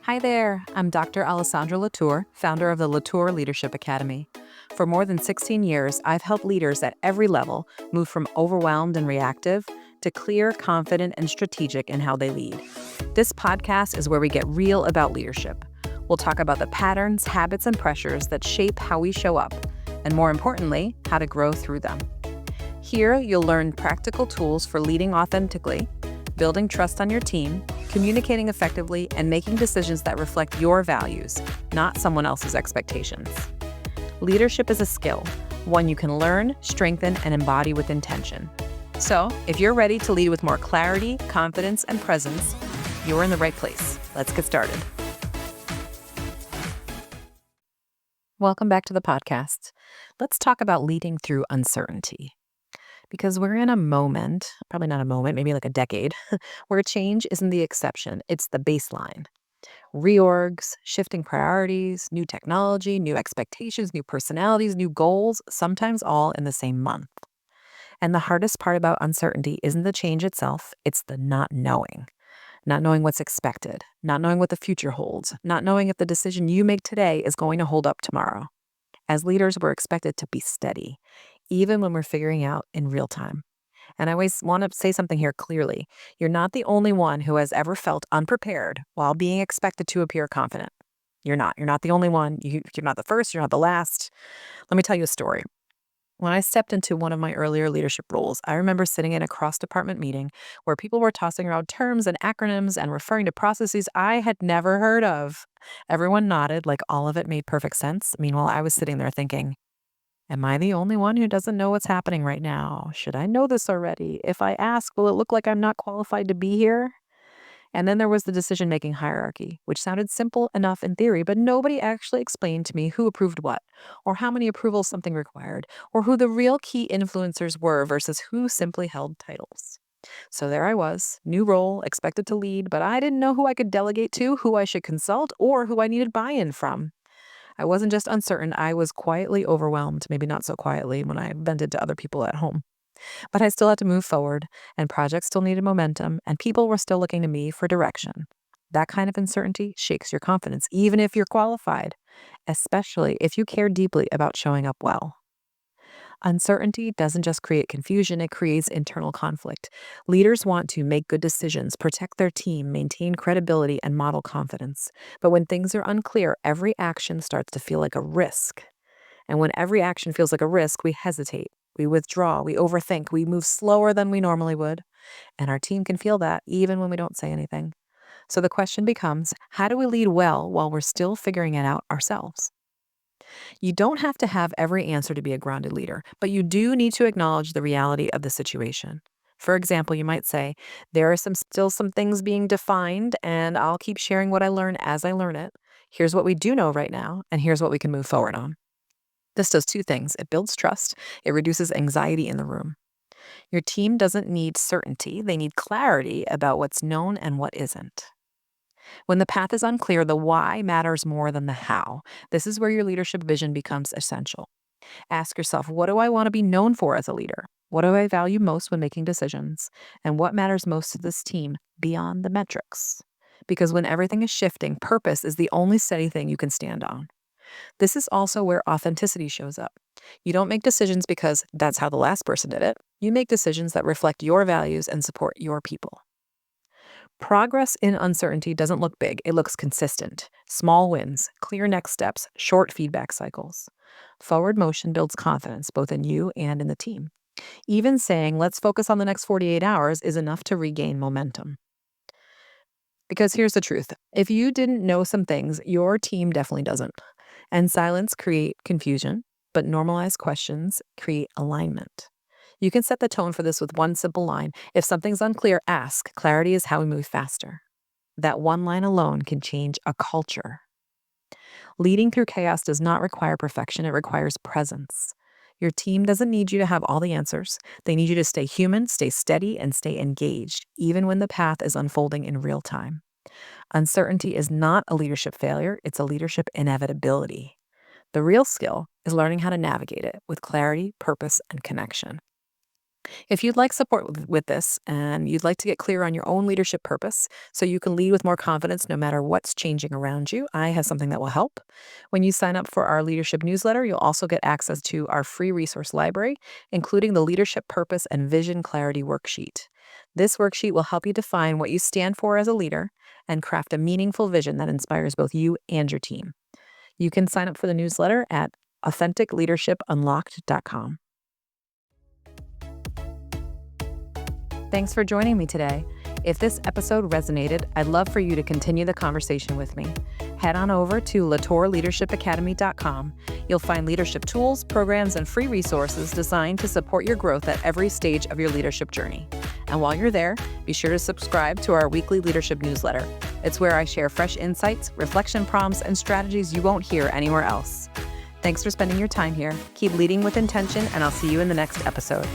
Hi there, I'm Dr. Alessandra Latour, founder of the Latour Leadership Academy. For more than 16 years, I've helped leaders at every level move from overwhelmed and reactive to clear, confident, and strategic in how they lead. This podcast is where we get real about leadership. We'll talk about the patterns, habits, and pressures that shape how we show up, and more importantly, how to grow through them. Here, you'll learn practical tools for leading authentically, building trust on your team, communicating effectively, and making decisions that reflect your values, not someone else's expectations. Leadership is a skill, one you can learn, strengthen, and embody with intention. So, if you're ready to lead with more clarity, confidence, and presence, you're in the right place. Let's get started. Welcome back to the podcast. Let's talk about leading through uncertainty. Because we're in a moment, probably not a moment, maybe like a decade, where change isn't the exception, it's the baseline. Reorgs, shifting priorities, new technology, new expectations, new personalities, new goals, sometimes all in the same month. And the hardest part about uncertainty isn't the change itself, it's the not knowing. Not knowing what's expected, not knowing what the future holds, not knowing if the decision you make today is going to hold up tomorrow. As leaders, we're expected to be steady, even when we're figuring out in real time. And I always want to say something here clearly. You're not the only one who has ever felt unprepared while being expected to appear confident. You're not. You're not the only one. You're not the first. You're not the last. Let me tell you a story. When I stepped into one of my earlier leadership roles, I remember sitting in a cross-department meeting where people were tossing around terms and acronyms and referring to processes I had never heard of. Everyone nodded like all of it made perfect sense. Meanwhile, I was sitting there thinking, am I the only one who doesn't know what's happening right now? Should I know this already? If I ask, will it look like I'm not qualified to be here? And then there was the decision-making hierarchy, which sounded simple enough in theory, but nobody actually explained to me who approved what, or how many approvals something required, or who the real key influencers were versus who simply held titles. So there I was, new role, expected to lead, but I didn't know who I could delegate to, who I should consult, or who I needed buy-in from. I wasn't just uncertain, I was quietly overwhelmed, maybe not so quietly when I vented to other people at home. But I still had to move forward, and projects still needed momentum, and people were still looking to me for direction. That kind of uncertainty shakes your confidence, even if you're qualified, especially if you care deeply about showing up well. Uncertainty doesn't just create confusion, it creates internal conflict. Leaders want to make good decisions, protect their team, maintain credibility, and model confidence. But when things are unclear, every action starts to feel like a risk. And when every action feels like a risk, we hesitate, we withdraw, we overthink, we move slower than we normally would. And our team can feel that even when we don't say anything. So the question becomes, how do we lead well while we're still figuring it out ourselves? You don't have to have every answer to be a grounded leader, but you do need to acknowledge the reality of the situation. For example, you might say, there are still some things being defined, and I'll keep sharing what I learn as I learn it. Here's what we do know right now, and here's what we can move forward on. This does two things. It builds trust. It reduces anxiety in the room. Your team doesn't need certainty. They need clarity about what's known and what isn't. When the path is unclear, the why matters more than the how. This is where your leadership vision becomes essential. Ask yourself, what do I want to be known for as a leader? What do I value most when making decisions? And what matters most to this team beyond the metrics? Because when everything is shifting, purpose is the only steady thing you can stand on. This is also where authenticity shows up. You don't make decisions because that's how the last person did it. You make decisions that reflect your values and support your people. Progress in uncertainty doesn't look big, it looks consistent. Small wins, clear next steps, short feedback cycles. Forward motion builds confidence both in you and in the team. Even saying, let's focus on the next 48 hours is enough to regain momentum. Because here's the truth. If you didn't know some things, your team definitely doesn't. And silence create confusion, but normalized questions create alignment. You can set the tone for this with one simple line. If something's unclear, ask. Clarity is how we move faster. That one line alone can change a culture. Leading through chaos does not require perfection, it requires presence. Your team doesn't need you to have all the answers. They need you to stay human, stay steady, and stay engaged, even when the path is unfolding in real time. Uncertainty is not a leadership failure, it's a leadership inevitability. The real skill is learning how to navigate it with clarity, purpose, and connection. If you'd like support with this and you'd like to get clear on your own leadership purpose so you can lead with more confidence no matter what's changing around you, I have something that will help. When you sign up for our leadership newsletter, you'll also get access to our free resource library, including the Leadership Purpose and Vision Clarity worksheet. This worksheet will help you define what you stand for as a leader and craft a meaningful vision that inspires both you and your team. You can sign up for the newsletter at authenticleadershipunlocked.com. Thanks for joining me today. If this episode resonated, I'd love for you to continue the conversation with me. Head on over to latourleadershipacademy.com. You'll find leadership tools, programs, and free resources designed to support your growth at every stage of your leadership journey. And while you're there, be sure to subscribe to our weekly leadership newsletter. It's where I share fresh insights, reflection prompts, and strategies you won't hear anywhere else. Thanks for spending your time here. Keep leading with intention, and I'll see you in the next episode.